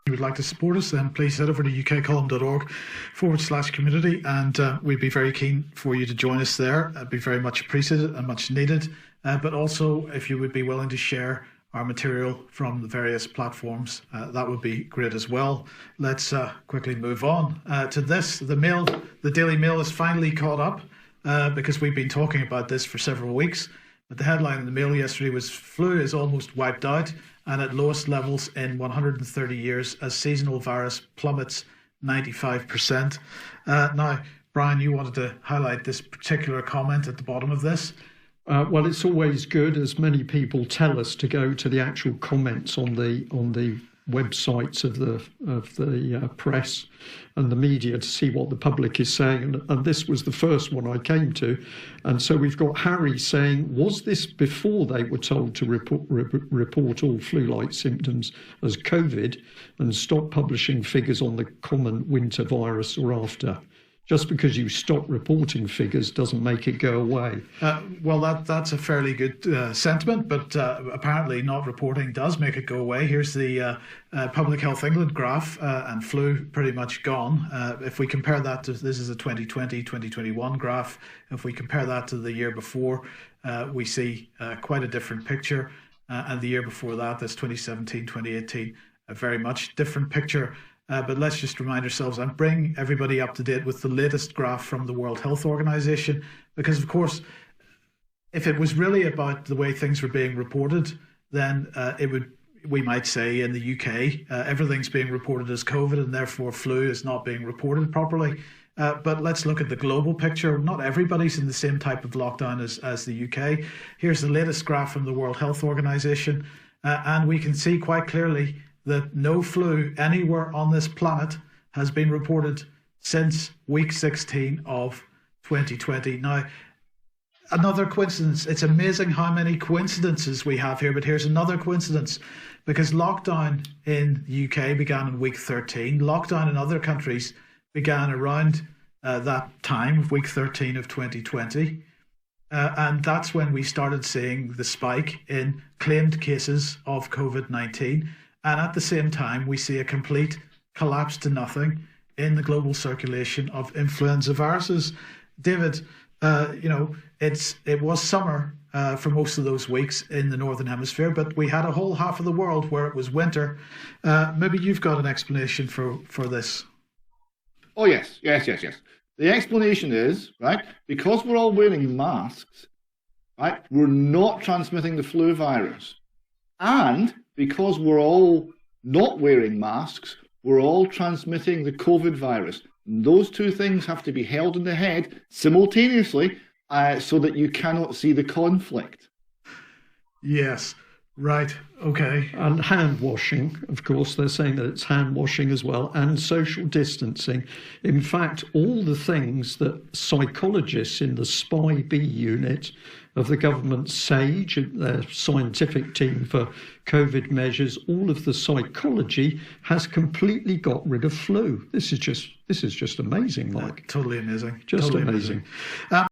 you would like to support us, then please head over to ukcolumn.org/community, and we'd be very keen for you to join us there. It'd be very much appreciated and much needed. But also, if you would be willing to share our material from the various platforms, that would be great as well. Let's quickly move on to this. The Daily Mail is finally caught up because we've been talking about this for several weeks. But the headline in the Mail yesterday was "Flu is almost wiped out and at lowest levels in 130 years as seasonal virus plummets 95%. Now, Brian, you wanted to highlight this particular comment at the bottom of this. Well, it's always good, as many people tell us, to go to the actual comments on the websites of the press and the media to see what the public is saying. And this was the first one I came to. And so we've got Harry saying, was this before they were told to report all flu-like symptoms as COVID and stop publishing figures on the common winter virus, or after? Just because you stop reporting figures doesn't make it go away. Well, that's a fairly good sentiment, but apparently not reporting does make it go away. Here's the Public Health England graph, and flu pretty much gone. If we compare that to, this is a 2020-2021 graph, if we compare that to the year before, we see quite a different picture. And the year before that, that's 2017-2018, a very much different picture. But let's just remind ourselves and bring everybody up to date with the latest graph from the World Health Organization, because of course, if it was really about the way things were being reported, then we might say in the UK, everything's being reported as COVID and therefore flu is not being reported properly. But let's look at the global picture. Not everybody's in the same type of lockdown as the UK. Here's the latest graph from the World Health Organization, and we can see quite clearly that no flu anywhere on this planet has been reported since week 16 of 2020. Now, another coincidence. It's amazing how many coincidences we have here, but here's another coincidence, because lockdown in the UK began in week 13. Lockdown in other countries began around that time, week 13 of 2020. And that's when we started seeing the spike in claimed cases of COVID-19. And at the same time, we see a complete collapse to nothing in the global circulation of influenza viruses. David, it was summer for most of those weeks in the Northern Hemisphere, but we had a whole half of the world where it was winter. Maybe you've got an explanation for this. Oh, yes. The explanation is, right, because we're all wearing masks, right, we're not transmitting the flu virus. And because we're all not wearing masks, we're all transmitting the COVID virus. And those two things have to be held in the head simultaneously so that you cannot see the conflict. Yes, right, okay. And hand washing, of course, they're saying that it's hand washing as well, and social distancing. In fact, all the things that psychologists in the SPI B unit of the government SAGE, their scientific team for COVID measures, all of the psychology has completely got rid of flu. This is just amazing, Mike. Totally amazing. Just totally amazing.